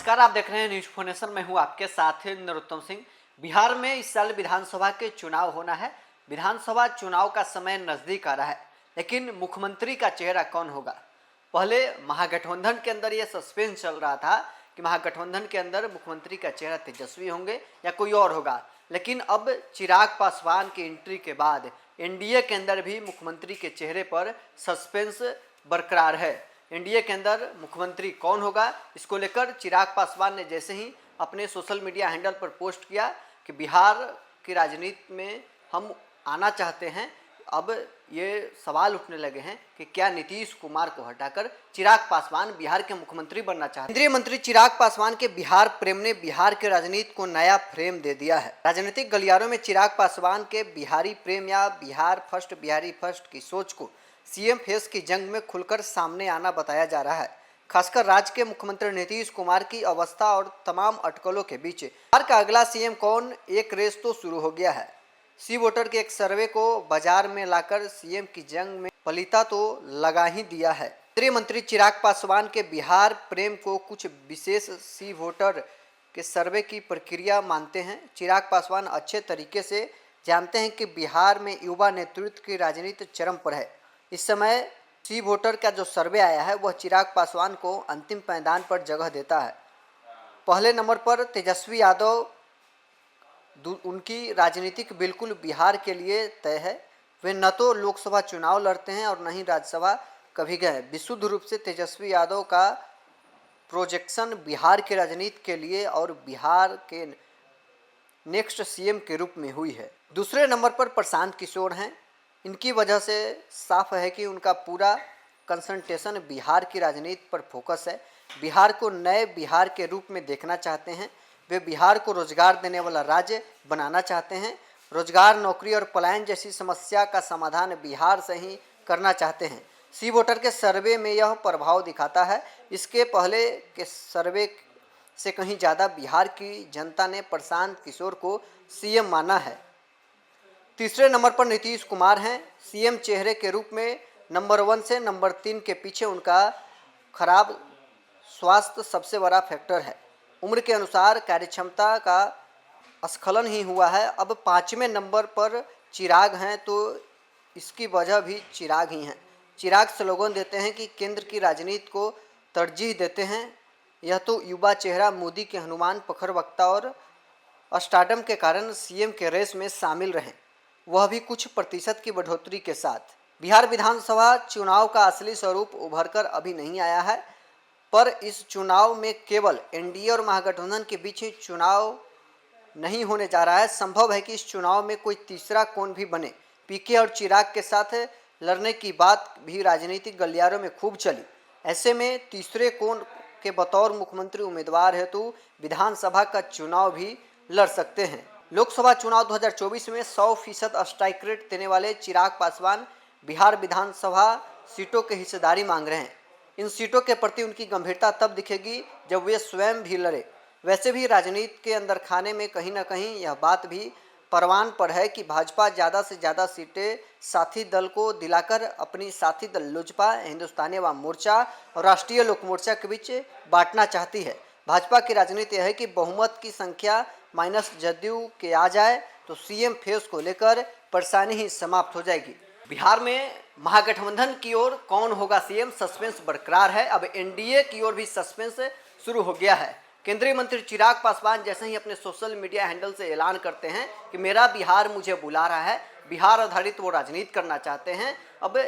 नमस्कार, आप देख रहे हैं न्यूज इन्फॉर्मेशन। मैं हूं आपके साथ नरोत्तम सिंह। बिहार में इस साल विधानसभा के चुनाव होना है। विधानसभा चुनाव का समय नजदीक आ रहा है, लेकिन मुख्यमंत्री का चेहरा कौन होगा? पहले महागठबंधन के अंदर यह सस्पेंस चल रहा था कि महागठबंधन के अंदर मुख्यमंत्री का चेहरा तेजस्वी होंगे या कोई और होगा, लेकिन अब चिराग पासवान की एंट्री के बाद एनडीए के अंदर भी मुख्यमंत्री के चेहरे पर सस्पेंस बरकरार है। एनडीए के अंदर मुख्यमंत्री कौन होगा, इसको लेकर चिराग पासवान ने जैसे ही अपने सोशल मीडिया हैंडल पर पोस्ट किया कि बिहार की राजनीति में हम आना चाहते हैं, अब ये सवाल उठने लगे हैं कि क्या नीतीश कुमार को हटाकर चिराग पासवान बिहार के मुख्यमंत्री बनना चाहते हैं। केंद्रीय मंत्री चिराग पासवान के बिहार प्रेम ने बिहार के राजनीति को नया फ्रेम दे दिया है। राजनीतिक गलियारों में चिराग पासवान के बिहारी प्रेम या बिहारी फर्स्ट की सोच को सीएम फेस की जंग में खुलकर सामने आना बताया जा रहा है। खासकर राज्य के मुख्यमंत्री नीतीश कुमार की अवस्था और तमाम अटकलों के बीच बिहार का अगला सीएम कौन, एक रेस तो शुरू हो गया है। सी वोटर के एक सर्वे को बाजार में लाकर सीएम की जंग में पलीता तो लगा ही दिया है। केंद्रीय मंत्री चिराग पासवान के बिहार प्रेम को कुछ विशेष सी वोटर के सर्वे की प्रक्रिया मानते हैं। चिराग पासवान अच्छे तरीके से जानते हैं कि बिहार में युवा नेतृत्व की राजनीति चरम पर है। इस समय सी वोटर का जो सर्वे आया है वह चिराग पासवान को अंतिम पायदान पर जगह देता है। पहले नंबर पर तेजस्वी यादव, उनकी राजनीतिक बिल्कुल बिहार के लिए तय है। वे न तो लोकसभा चुनाव लड़ते हैं और न ही राज्यसभा कभी गए। विशुद्ध रूप से तेजस्वी यादव का प्रोजेक्शन बिहार की राजनीति के लिए और बिहार के नेक्स्ट सीएम के रूप में हुई है। दूसरे नंबर पर प्रशांत किशोर हैं। इनकी वजह से साफ है कि उनका पूरा कंसंट्रेशन बिहार की राजनीति पर फोकस है। बिहार को नए बिहार के रूप में देखना चाहते हैं। वे बिहार को रोजगार देने वाला राज्य बनाना चाहते हैं। रोजगार, नौकरी और पलायन जैसी समस्या का समाधान बिहार से ही करना चाहते हैं। सी वोटर के सर्वे में यह प्रभाव दिखाता है। इसके पहले के सर्वे से कहीं ज़्यादा बिहार की जनता ने प्रशांत किशोर को सीएम माना है। तीसरे नंबर पर नीतीश कुमार हैं। सीएम चेहरे के रूप में नंबर 1 से नंबर 3 के पीछे उनका खराब स्वास्थ्य सबसे बड़ा फैक्टर है। उम्र के अनुसार कार्यक्षमता का स्खलन ही हुआ है। अब 5वें नंबर पर चिराग हैं, तो इसकी वजह भी चिराग ही हैं। चिराग स्लोगन देते हैं कि केंद्र की राजनीति को तरजीह देते हैं। यह तो युवा चेहरा मोदी के हनुमान पखर वक्ता और स्टारडम के कारण सीएम के रेस में शामिल रहे, वह भी कुछ प्रतिशत की बढ़ोतरी के साथ। बिहार विधानसभा चुनाव का असली स्वरूप उभरकर अभी नहीं आया है, पर इस चुनाव में केवल एनडीए और महागठबंधन के बीच चुनाव नहीं होने जा रहा है। संभव है कि इस चुनाव में कोई तीसरा कोण भी बने। पीके और चिराग के साथ लड़ने की बात भी राजनीतिक गलियारों में खूब चली। ऐसे में तीसरे कोण के बतौर मुख्यमंत्री उम्मीदवार हेतु विधानसभा का चुनाव भी लड़ सकते हैं। लोकसभा चुनाव 2024 में 100% स्ट्राइक रेट देने वाले चिराग पासवान बिहार विधानसभा सीटों की हिस्सेदारी मांग रहे हैं। इन सीटों के प्रति उनकी गंभीरता तब दिखेगी जब वे स्वयं भी लड़े। वैसे भी राजनीति के अंदर खाने में कहीं ना कहीं यह बात भी परवान पर है कि भाजपा ज़्यादा से ज़्यादा सीटें साथी दल को दिलाकर अपनी साथी दल लोजपा, हिंदुस्तानी अवाम मोर्चा और राष्ट्रीय लोक मोर्चा के बीच बांटना चाहती है। भाजपा की राजनीति है कि बहुमत की संख्या माइनस जदयू के आ जाए तो सीएम फेस को लेकर परेशानी ही समाप्त हो जाएगी। बिहार में महागठबंधन की ओर कौन होगा सीएम, सस्पेंस बरकरार है। अब एनडीए की ओर भी सस्पेंस शुरू हो गया है। केंद्रीय मंत्री चिराग पासवान जैसे ही अपने सोशल मीडिया हैंडल से ऐलान करते हैं कि मेरा बिहार मुझे बुला रहा है, बिहार आधारित वो राजनीति करना चाहते हैं, अब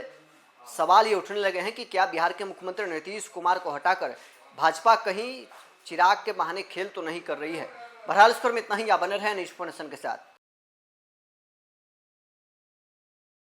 सवाल ये उठने लगे हैं कि क्या बिहार के मुख्यमंत्री नीतीश कुमार को हटाकर भाजपा कहीं चिराग के बहाने खेल तो नहीं कर रही है। बहरहाल इस पर में इतना ही। आप बने रहे न्यूज इन्फॉर्मेशन के साथ।